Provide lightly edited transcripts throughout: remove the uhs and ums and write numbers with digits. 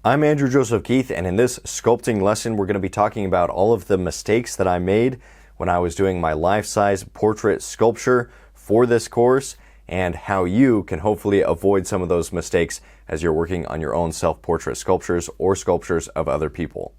I'm Andrew Joseph Keith, and in this sculpting lesson, we're going to be talking about all of the mistakes that I made when I was doing my life-size portrait sculpture for this course, and how you can hopefully avoid some of those mistakes as you're working on your own self-portrait sculptures or sculptures of other people.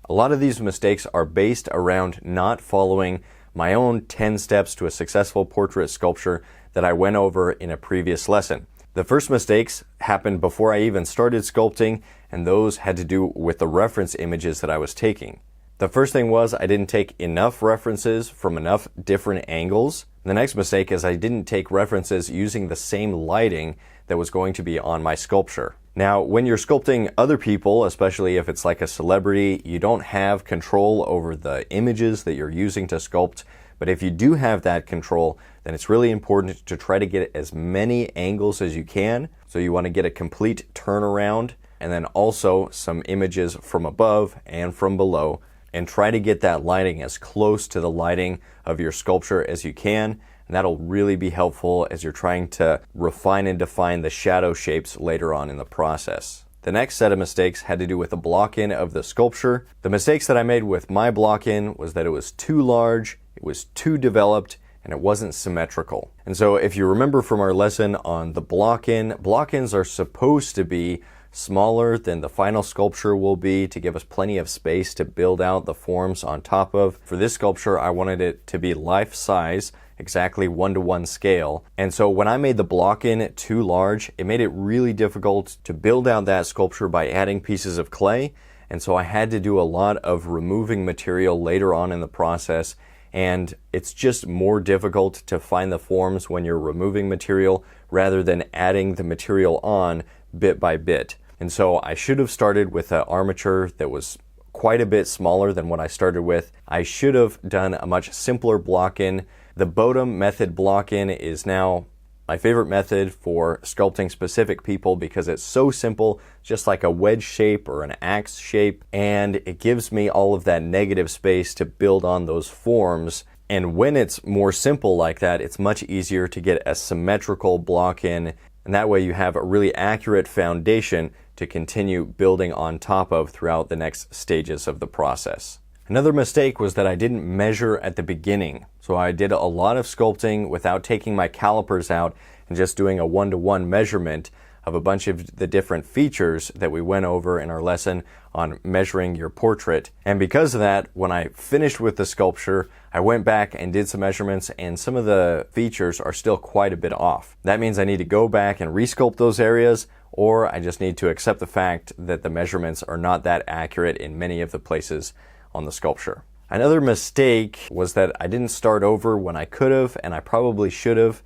A lot of these mistakes are based around not following my own 10 steps to a successful portrait sculpture that I went over in a previous lesson. The first mistakes happened before I even started sculpting, and those had to do with the reference images that I was taking. The first thing was I didn't take enough references from enough different angles. The next mistake is I didn't take references using the same lighting that was going to be on my sculpture. Now, when you're sculpting other people, especially if it's like a celebrity, you don't have control over the images that you're using to sculpt. But if you do have that control, then it's really important to try to get as many angles as you can. So you want to get a complete turnaround, and then also some images from above and from below, and try to get that lighting as close to the lighting of your sculpture as you can. And that'll really be helpful as you're trying to refine and define the shadow shapes later on in the process. The next set of mistakes had to do with the block-in of the sculpture. The mistakes that I made with my block-in was that it was too large, it was too developed, and it wasn't symmetrical. And so if you remember from our lesson on the block-in, block-ins are supposed to be smaller than the final sculpture will be to give us plenty of space to build out the forms on top of. For this sculpture, I wanted it to be life-size, exactly 1-to-1 scale. And so when I made the block-in too large, it made it really difficult to build out that sculpture by adding pieces of clay. And so I had to do a lot of removing material later on in the process. And it's just more difficult to find the forms when you're removing material rather than adding the material on bit by bit. And so I should have started with an armature that was quite a bit smaller than what I started with. I should have done a much simpler block-in. The Bodum method block-in is now my favorite method for sculpting specific people because it's so simple, just like a wedge shape or an axe shape, and it gives me all of that negative space to build on those forms. And when it's more simple like that, it's much easier to get a symmetrical block-in, and that way you have a really accurate foundation to continue building on top of throughout the next stages of the process. Another mistake was that I didn't measure at the beginning. So I did a lot of sculpting without taking my calipers out and just doing a 1-to-1 measurement of a bunch of the different features that we went over in our lesson on measuring your portrait. And because of that, when I finished with the sculpture, I went back and did some measurements, and some of the features are still quite a bit off. That means I need to go back and resculpt those areas, or I just need to accept the fact that the measurements are not that accurate in many of the places on the sculpture. Another mistake was that I didn't start over when I could have, and I probably should have,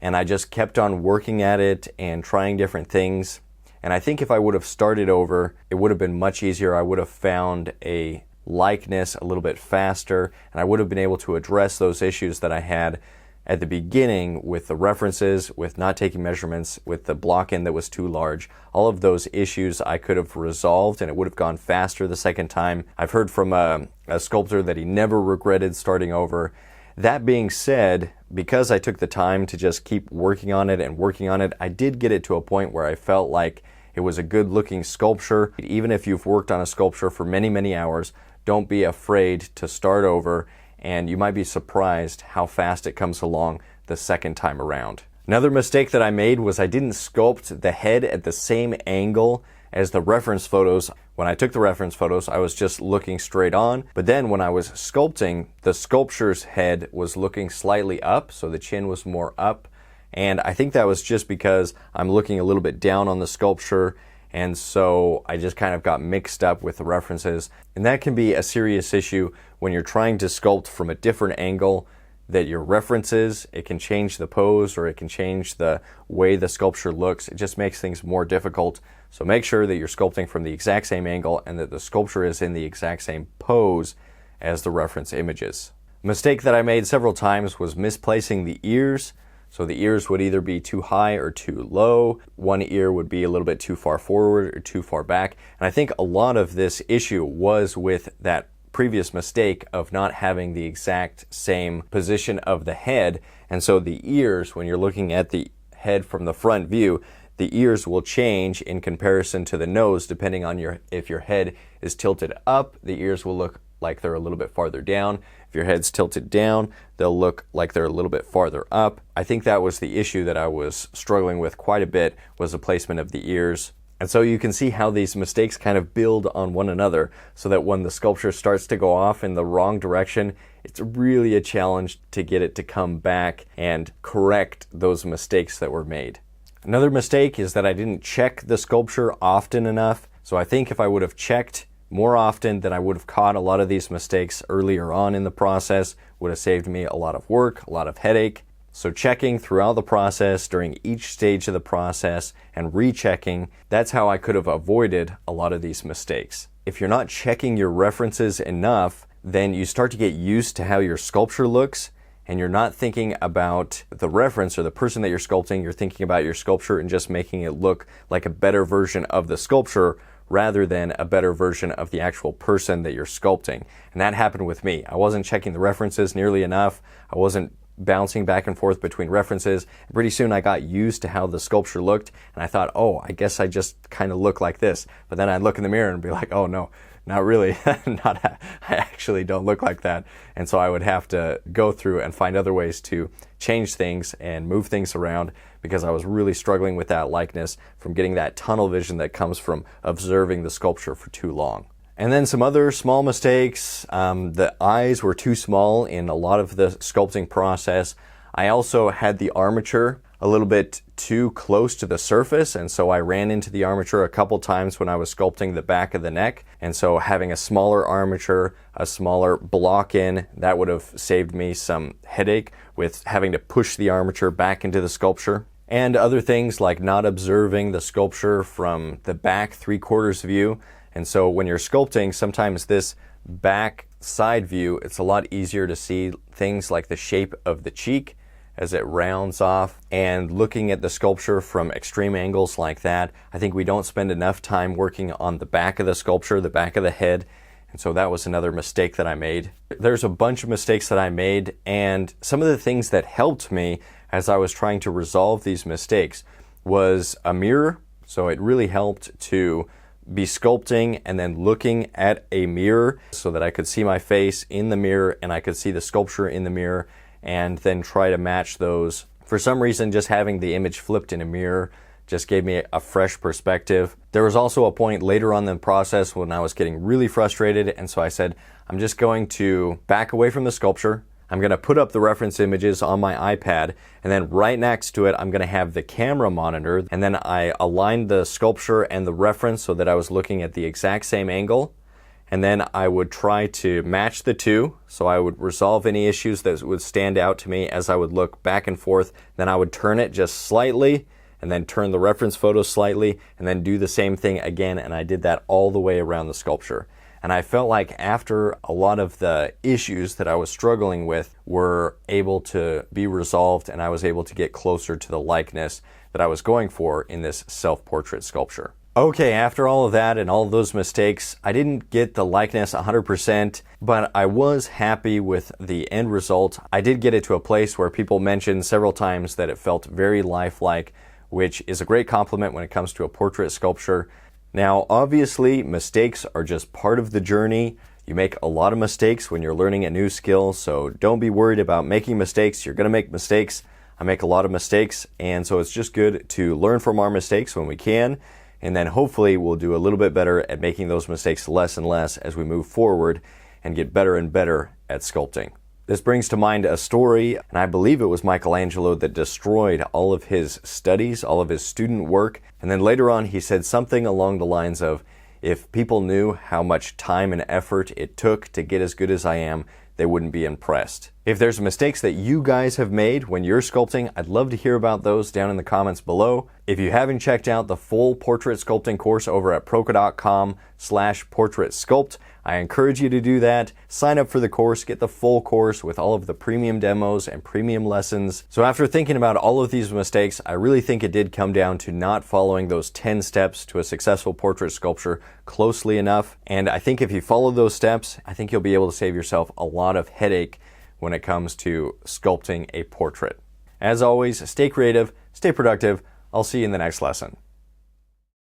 and I just kept on working at it and trying different things. And I think if I would have started over, it would have been much easier. I would have found a likeness a little bit faster, and I would have been able to address those issues that I had at the beginning with the references, with not taking measurements, with the block-in that was too large. All of those issues I could have resolved, and it would have gone faster the second time. I've heard from a sculptor that he never regretted starting over. That being said, because I took the time to just keep working on it and working on it, I did get it to a point where I felt like it was a good looking sculpture. Even if you've worked on a sculpture for many, many hours, don't be afraid to start over, and you might be surprised how fast it comes along the second time around. Another mistake that I made was I didn't sculpt the head at the same angle as the reference photos. When I took the reference photos, I was just looking straight on, but then when I was sculpting, the sculpture's head was looking slightly up, so the chin was more up, and I think that was just because I'm looking a little bit down on the sculpture, and so I just kind of got mixed up with the references. And that can be a serious issue when you're trying to sculpt from a different angle that your references. It can change the pose, or it can change the way the sculpture looks. It just makes things more difficult. So make sure that you're sculpting from the exact same angle and that the sculpture is in the exact same pose as the reference images. A mistake that I made several times was misplacing the ears. So the ears would either be too high or too low. One ear would be a little bit too far forward or too far back. And I think a lot of this issue was with that previous mistake of not having the exact same position of the head. And so the ears, when you're looking at the head from the front view, the ears will change in comparison to the nose depending on if your head is tilted up, the ears will look like they're a little bit farther down. If your head's tilted down, they'll look like they're a little bit farther up. I think that was the issue that I was struggling with quite a bit, was the placement of the ears. And so you can see how these mistakes kind of build on one another, so that when the sculpture starts to go off in the wrong direction, it's really a challenge to get it to come back and correct those mistakes that were made. Another mistake is that I didn't check the sculpture often enough. So I think if I would have checked more often, then I would have caught a lot of these mistakes earlier on in the process, would have saved me a lot of work, a lot of headache. So checking throughout the process, during each stage of the process, and rechecking, that's how I could have avoided a lot of these mistakes. If you're not checking your references enough, then you start to get used to how your sculpture looks, and you're not thinking about the reference or the person that you're sculpting, you're thinking about your sculpture and just making it look like a better version of the sculpture rather than a better version of the actual person that you're sculpting. And that happened with me. I wasn't checking the references nearly enough. I wasn't bouncing back and forth between references. And pretty soon I got used to how the sculpture looked, and I thought, oh, I guess I just kind of look like this. But then I'd look in the mirror and be like, oh no, not really. I actually don't look like that. And so I would have to go through and find other ways to change things and move things around, because I was really struggling with that likeness from getting that tunnel vision that comes from observing the sculpture for too long. And then some other small mistakes. The eyes were too small in a lot of the sculpting process. I also had the armature a little bit too close to the surface, and so I ran into the armature a couple times when I was sculpting the back of the neck. And so having a smaller armature, a smaller block in, that would have saved me some headache with having to push the armature back into the sculpture. And other things like not observing the sculpture from the back 3/4 view. And so when you're sculpting, sometimes this back side view, it's a lot easier to see things like the shape of the cheek as it rounds off. And looking at the sculpture from extreme angles like that, I think we don't spend enough time working on the back of the sculpture, the back of the head. And so that was another mistake that I made. There's a bunch of mistakes that I made, and some of the things that helped me as I was trying to resolve these mistakes was a mirror. So it really helped to be sculpting and then looking at a mirror so that I could see my face in the mirror and I could see the sculpture in the mirror, and then try to match those. For some reason, just having the image flipped in a mirror just gave me a fresh perspective. There was also a point later on in the process when I was getting really frustrated, and so I said, I'm just going to back away from the sculpture. I'm going to put up the reference images on my iPad, and then right next to it, I'm going to have the camera monitor, and then I aligned the sculpture and the reference so that I was looking at the exact same angle. And then I would try to match the two, so I would resolve any issues that would stand out to me as I would look back and forth. Then I would turn it just slightly, and then turn the reference photo slightly, and then do the same thing again, and I did that all the way around the sculpture. And I felt like after a lot of the issues that I was struggling with were able to be resolved, and I was able to get closer to the likeness that I was going for in this self-portrait sculpture. Okay, after all of that and all of those mistakes, I didn't get the likeness 100%, but I was happy with the end result. I did get it to a place where people mentioned several times that it felt very lifelike, which is a great compliment when it comes to a portrait sculpture. Now, obviously, mistakes are just part of the journey. You make a lot of mistakes when you're learning a new skill, so don't be worried about making mistakes. You're going to make mistakes. I make a lot of mistakes, and so it's just good to learn from our mistakes when we can. And then hopefully we'll do a little bit better at making those mistakes less and less as we move forward and get better and better at sculpting. This brings to mind a story, and I believe it was Michelangelo that destroyed all of his studies, all of his student work. And then later on he said something along the lines of, if people knew how much time and effort it took to get as good as I am, they wouldn't be impressed. If there's mistakes that you guys have made when you're sculpting, I'd love to hear about those down in the comments below. If you haven't checked out the full portrait sculpting course over at proko.com/portraitsculpt, I encourage you to do that. Sign up for the course, get the full course with all of the premium demos and premium lessons. So after thinking about all of these mistakes, I really think it did come down to not following those 10 steps to a successful portrait sculpture closely enough. And I think if you follow those steps, I think you'll be able to save yourself a lot of headache when it comes to sculpting a portrait. As always, stay creative, stay productive. I'll see you in the next lesson.